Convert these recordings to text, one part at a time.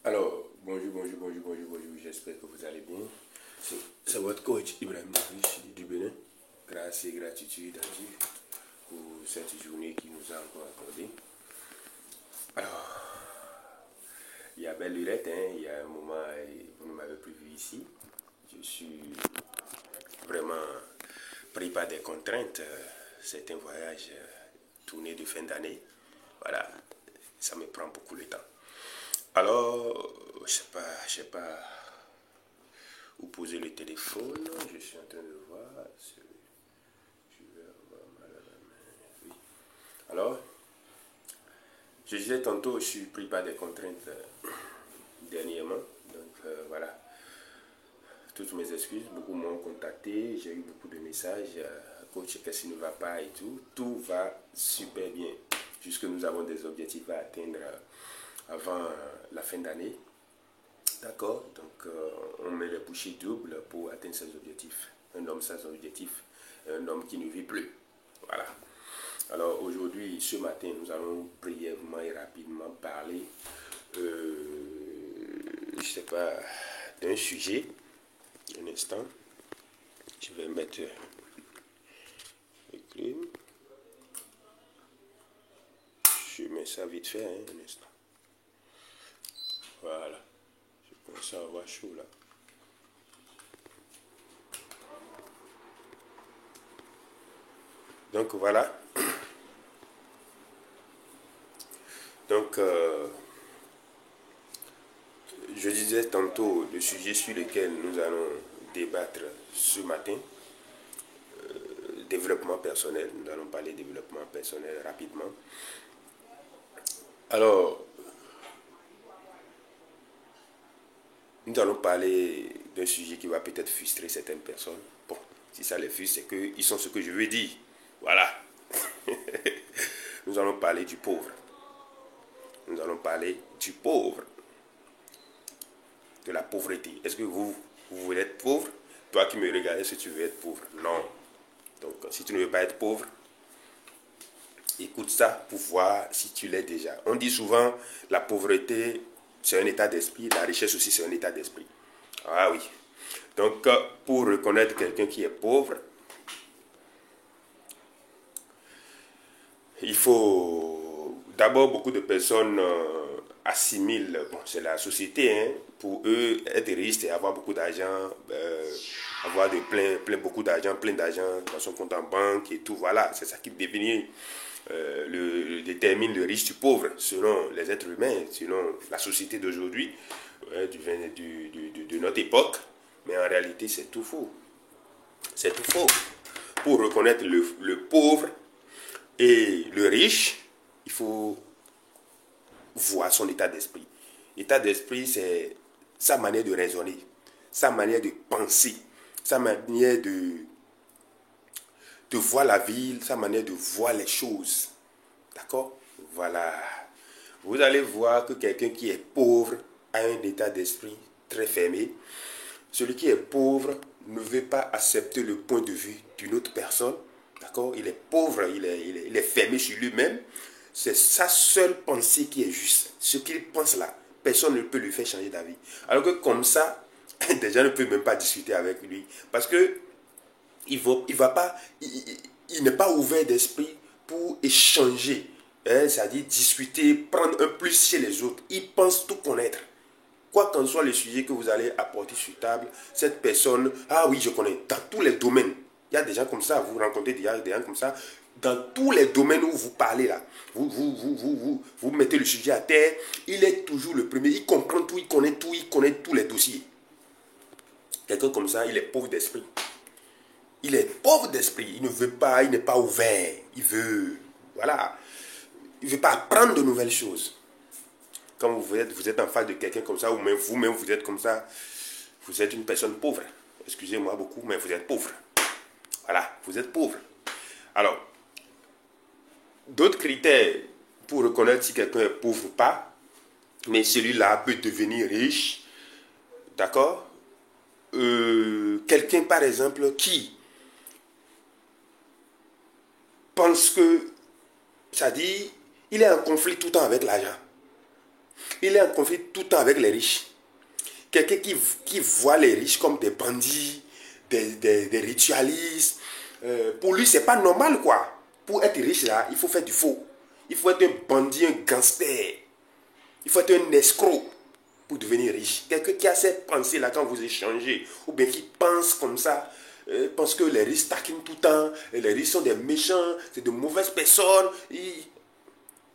Alors, bonjour, j'espère que vous allez bien. C'est votre coach Ibrahim Maurice du Bénin. Grâce et gratitude à Dieu pour cette journée qui nous a encore accordée. Alors, il y a belle lurette, hein, il y a un moment, vous ne m'avez plus vu ici. Je suis vraiment pris par des contraintes. C'est un voyage tourné de fin d'année. Voilà, ça me prend beaucoup de temps. Alors, je sais pas où poser le téléphone. Je suis en train de voir. Je vais avoir mal à la main. Oui. Alors, je disais tantôt, je suis pris par des contraintes dernièrement. Donc, voilà. Toutes mes excuses. Beaucoup m'ont contacté. J'ai eu beaucoup de messages. Coach, qu'est-ce qui ne va pas et tout. Tout va super bien. Puisque nous avons des objectifs à atteindre avant la fin d'année. D'accord. Donc, on met les bouchées doubles pour atteindre ses objectifs. Un homme sans objectif, un homme qui ne vit plus. Voilà. Alors, aujourd'hui, ce matin, nous allons brièvement et rapidement parler, je sais pas, d'un sujet. Un instant. Je vais mettre le clim. Je mets ça vite fait, hein, un instant. Voilà. Je pense à avoir chaud là. Donc voilà. Donc, je disais tantôt le sujet sur lequel nous allons débattre ce matin, développement personnel. Nous allons parler développement personnel rapidement. Alors, nous allons parler d'un sujet qui va peut-être frustrer certaines personnes. Bon, si ça les frustre, c'est qu'ils sont ce que je veux dire. Voilà. Nous allons parler du pauvre. Nous allons parler du pauvre, de la pauvreté. Est-ce que vous voulez être pauvre? Toi qui me regardes, est-ce que tu veux être pauvre? Non. Donc, si tu ne veux pas être pauvre, écoute ça pour voir si tu l'es déjà. On dit souvent, la pauvreté, c'est un état d'esprit. La richesse aussi, c'est un état d'esprit. Ah oui. Donc, pour reconnaître quelqu'un qui est pauvre, il faut d'abord beaucoup de personnes assimilent, bon, c'est la société, hein, pour eux, être riche, c'est avoir beaucoup d'argent, avoir beaucoup d'argent, plein d'argent dans son compte en banque et tout, voilà, c'est ça qui détermine le riche du pauvre, selon les êtres humains, selon la société d'aujourd'hui, ouais, de notre époque, mais en réalité, c'est tout faux. C'est tout faux. Pour reconnaître le pauvre et le riche, il faut voir son état d'esprit. L'état d'esprit, c'est sa manière de raisonner, sa manière de penser, sa manière de voir la vie, sa manière de voir les choses. D'accord? Voilà. Vous allez voir que quelqu'un qui est pauvre a un état d'esprit très fermé. Celui qui est pauvre ne veut pas accepter le point de vue d'une autre personne. D'accord? Il est pauvre, il est fermé sur lui-même. C'est sa seule pensée qui est juste. Ce qu'il pense là, personne ne peut lui faire changer d'avis. Alors que comme ça, des gens ne peuvent même pas discuter avec lui. Parce que il n'est pas ouvert d'esprit pour échanger. Hein, c'est-à-dire discuter, prendre un plus chez les autres. Il pense tout connaître. Quoi qu'en soit le sujet que vous allez apporter sur table, cette personne, ah oui, je connais, dans tous les domaines. Il y a des gens comme ça, vous rencontrez des gens comme ça, dans tous les domaines où vous parlez là, vous mettez le sujet à terre, il est toujours le premier, il comprend tout, il connaît tous les dossiers. Quelqu'un comme ça, il est pauvre d'esprit. Il est pauvre d'esprit, il ne veut pas, il n'est pas ouvert, il veut, voilà, il ne veut pas apprendre de nouvelles choses. Quand vous êtes en face de quelqu'un comme ça, ou même vous-même vous êtes comme ça, vous êtes une personne pauvre. Excusez-moi beaucoup, mais vous êtes pauvre. Voilà, vous êtes pauvre. Alors, d'autres critères pour reconnaître si quelqu'un est pauvre ou pas, mais celui-là peut devenir riche, d'accord? Quelqu'un, par exemple, qui pense que, ça dit, il est en conflit tout le temps avec l'argent. Il est en conflit tout le temps avec les riches. Quelqu'un qui voit les riches comme des bandits, des ritualistes. Pour lui, c'est pas normal, quoi. Pour être riche, là, il faut faire du faux. Il faut être un bandit, un gangster. Il faut être un escroc pour devenir riche. Quelqu'un qui a cette pensée-là quand vous échangez, ou bien qui pense comme ça, pense que les riches taquinent tout le temps, et les riches sont des méchants, c'est de mauvaises personnes.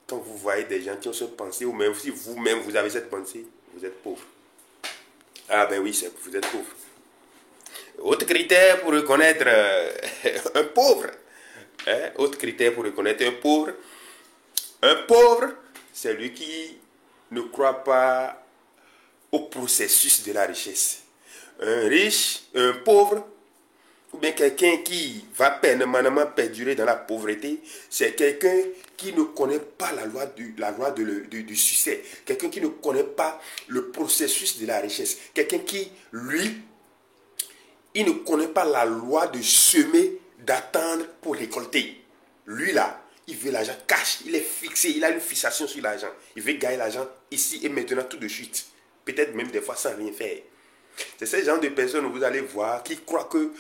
Quand vous voyez des gens qui ont cette pensée, ou même si vous-même vous avez cette pensée, vous êtes pauvre. Ah ben oui, vous êtes pauvre. Autre critère pour reconnaître un pauvre. Autre critère pour reconnaître un pauvre. Un pauvre, c'est lui qui ne croit pas au processus de la richesse. Un riche, un pauvre, ou bien quelqu'un qui va permanemment perdurer dans la pauvreté, c'est quelqu'un qui ne connaît pas la loi du succès. Quelqu'un qui ne connaît pas le processus de la richesse. Quelqu'un qui, lui, il ne connaît pas la loi de semer, d'attendre pour récolter. Lui là, il veut l'argent cash, il est fixé, il a une fixation sur l'argent. Il veut gagner l'argent ici et maintenant tout de suite. Peut-être même des fois sans rien faire. C'est ce genre de personnes que vous allez voir qui croient que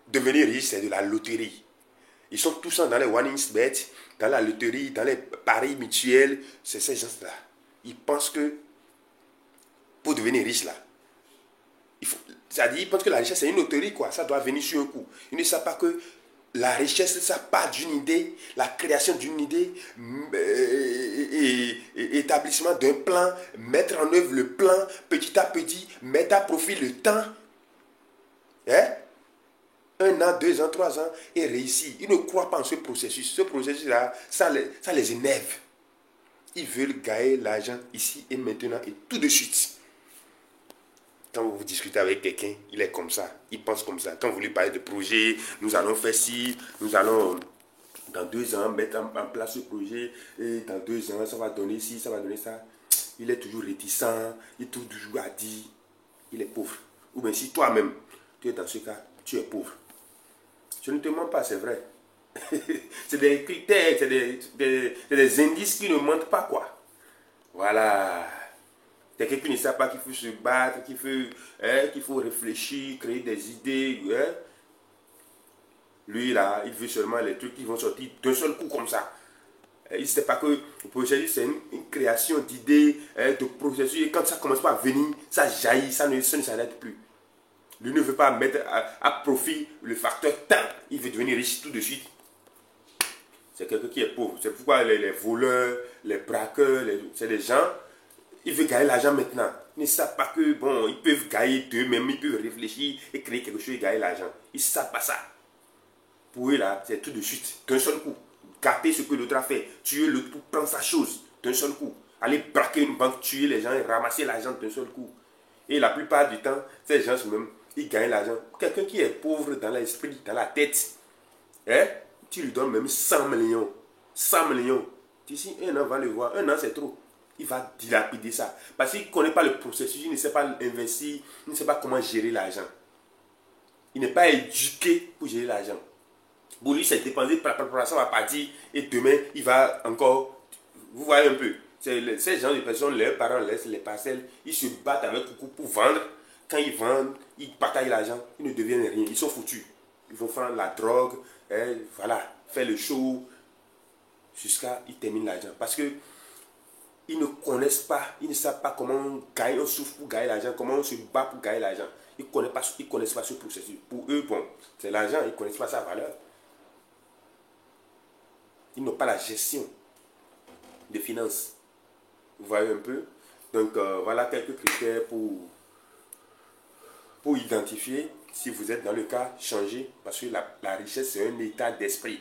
devenir riche c'est de la loterie. Ils sont tous dans les one-in-bet, dans la loterie, dans les paris mutuels. C'est ces gens-là. Ils pensent que pour devenir riche là, c'est-à-dire, ils pensent que la richesse c'est une loterie, quoi. Ça doit venir sur un coup. Ils ne savent pas que la richesse, ça part d'une idée, la création d'une idée, établissement d'un plan, mettre en œuvre le plan, petit à petit, mettre à profit le temps. Hein? 1 an, 2 ans, 3 ans, et réussir. Ils ne croient pas en ce processus. Ce processus-là, ça les énerve. Ils veulent gagner l'argent ici et maintenant et tout de suite. Quand vous discutez avec quelqu'un, il est comme ça, il pense comme ça. Quand vous lui parlez de projet, nous allons faire ci, nous allons dans 2 ans mettre en place ce projet, et dans 2 ans ça va donner ci, ça va donner ça. Il est toujours réticent, il est toujours à dire, il est pauvre. Ou bien si toi-même, tu es dans ce cas, tu es pauvre. Je ne te mens pas, c'est vrai. C'est des critères, c'est des indices qui ne mentent pas, quoi. Voilà. Quelqu'un qui ne sait pas qu'il faut se battre, qu'il faut réfléchir, créer des idées. Hein? Lui, là, il veut seulement les trucs qui vont sortir d'un seul coup comme ça. Il ne sait pas que le processus, c'est une création d'idées, de processus. Et quand ça commence pas à venir, ça jaillit, ça ne s'arrête plus. Lui ne veut pas mettre à profit le facteur temps. Il veut devenir riche tout de suite. C'est quelqu'un qui est pauvre. C'est pourquoi les voleurs, les braqueurs, c'est des gens... Il veut gagner l'argent maintenant. Ils ne savent pas que, bon, ils peuvent gagner d'eux-mêmes, ils peuvent réfléchir et créer quelque chose et gagner l'argent. Ils ne savent pas ça. Pour eux, là, c'est tout de suite, d'un seul coup. Capter ce que l'autre a fait, tuer l'autre pour prendre sa chose, d'un seul coup. Aller braquer une banque, tuer les gens et ramasser l'argent d'un seul coup. Et la plupart du temps, ces gens même, ils gagnent l'argent. Quelqu'un qui est pauvre dans l'esprit, dans la tête, hein, tu lui donnes même 100 millions. 100 millions. D'ici 1 an, va le voir. 1 an, c'est trop. Il va dilapider ça. Parce qu'il ne connaît pas le processus, il ne sait pas investir, il ne sait pas comment gérer l'argent. Il n'est pas éduqué pour gérer l'argent. Pour lui, c'est dépensé, ça va partir, et demain, il va encore... Vous voyez un peu, ces gens de personnes, leurs parents laissent les parcelles, ils se battent avec beaucoup pour vendre. Quand ils vendent, ils bataillent l'argent, ils ne deviennent rien, ils sont foutus. Ils vont faire la drogue, voilà, faire le show, jusqu'à ils terminent l'argent. Parce que ils ne connaissent pas, ils ne savent pas comment on gagne, on souffre pour gagner l'argent, comment on se bat pour gagner l'argent. Ils ne connaissent pas ce processus. Pour eux, bon, c'est l'argent, ils ne connaissent pas sa valeur. Ils n'ont pas la gestion des finances. Vous voyez un peu? Donc, voilà quelques critères pour identifier si vous êtes dans le cas changé. Parce que la richesse, c'est un état d'esprit.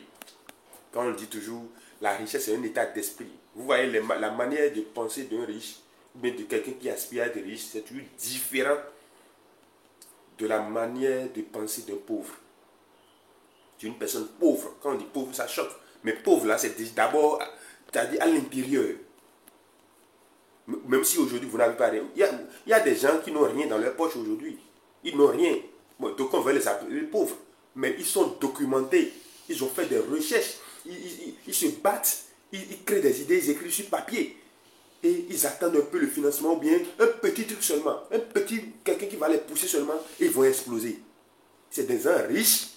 Quand on dit toujours, la richesse, c'est un état d'esprit. Vous voyez, la manière de penser d'un riche, ou bien de quelqu'un qui aspire à être riche, c'est toujours différent de la manière de penser d'un pauvre. D'une personne pauvre. Quand on dit pauvre, ça choque. Mais pauvre, là, c'est d'abord, c'est-à-dire à l'intérieur. Même si aujourd'hui, vous n'avez pas rien. Il y a des gens qui n'ont rien dans leur poche aujourd'hui. Ils n'ont rien. Bon, donc on veut les appeler pauvres. Mais ils sont documentés. Ils ont fait des recherches. Ils se battent. Ils créent des idées. Ils écrivent sur papier. et ils attendent un peu le financement, ou bien un petit truc seulement, quelqu'un qui va les pousser seulement, et ils vont exploser. C'est des gens riches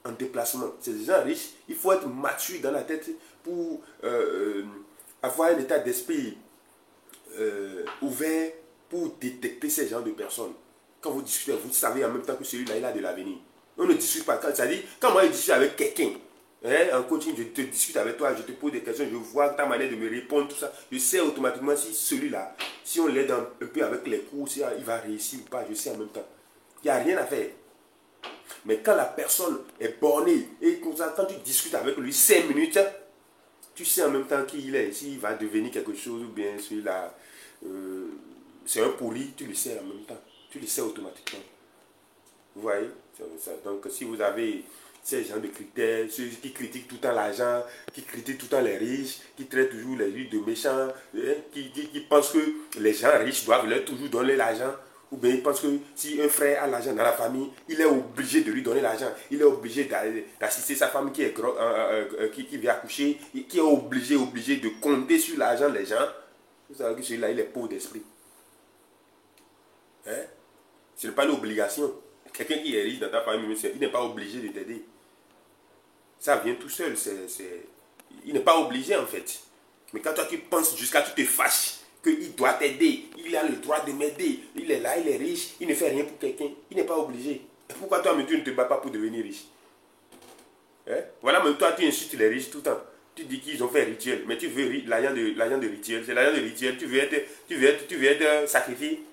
en déplacement. C'est des gens riches. Il faut être mature dans la tête pour avoir un état d'esprit ouvert pour détecter ces genres de personnes. Quand vous discutez, vous savez en même temps que celui-là, il a de l'avenir. On ne discute pas. C'est-à-dire, quand moi je discute avec quelqu'un, en coaching, je te discute avec toi, je te pose des questions, je vois ta manière de me répondre, tout ça. Je sais automatiquement si celui-là, si on l'aide un peu avec les cours, si il va réussir ou pas, je sais en même temps. Il n'y a rien à faire. Mais quand la personne est bornée et quand tu discutes avec lui 5 minutes, tu sais en même temps qui il est, s'il va devenir quelque chose ou bien celui-là, c'est un pourri, tu le sais en même temps. Tu le sais automatiquement. Vous voyez? Donc si vous avez ces gens de critères, ceux qui critiquent tout le temps l'argent, qui critiquent tout le temps les riches, qui traitent toujours les riches de méchants, qui pensent que les gens riches doivent leur toujours donner l'argent, ou bien ils pensent que si un frère a l'argent dans la famille, il est obligé de lui donner l'argent, il est obligé d'assister sa femme qui vient accoucher, qui est obligé de compter sur l'argent des gens. Vous savez que celui-là, il est pauvre d'esprit. Hein? Ce n'est pas une obligation. Quelqu'un qui est riche dans ta famille, il n'est pas obligé de t'aider. Ça vient tout seul. Il n'est pas obligé en fait. Mais quand toi tu penses jusqu'à tu te fâches qu'il doit t'aider, il a le droit de m'aider, il est là, il est riche, il ne fait rien pour quelqu'un, il n'est pas obligé. Pourquoi toi, tu ne te bats pas pour devenir riche? Hein? Voilà, même toi tu insultes les riches tout le temps. Tu dis qu'ils ont fait rituel, mais tu veux l'agent de rituel. C'est l'agent de rituel, tu veux être sacrifié?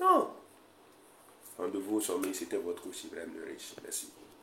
Non. Rendez-vous au sommet, c'était votre coach Ibrahim le Riche. Merci.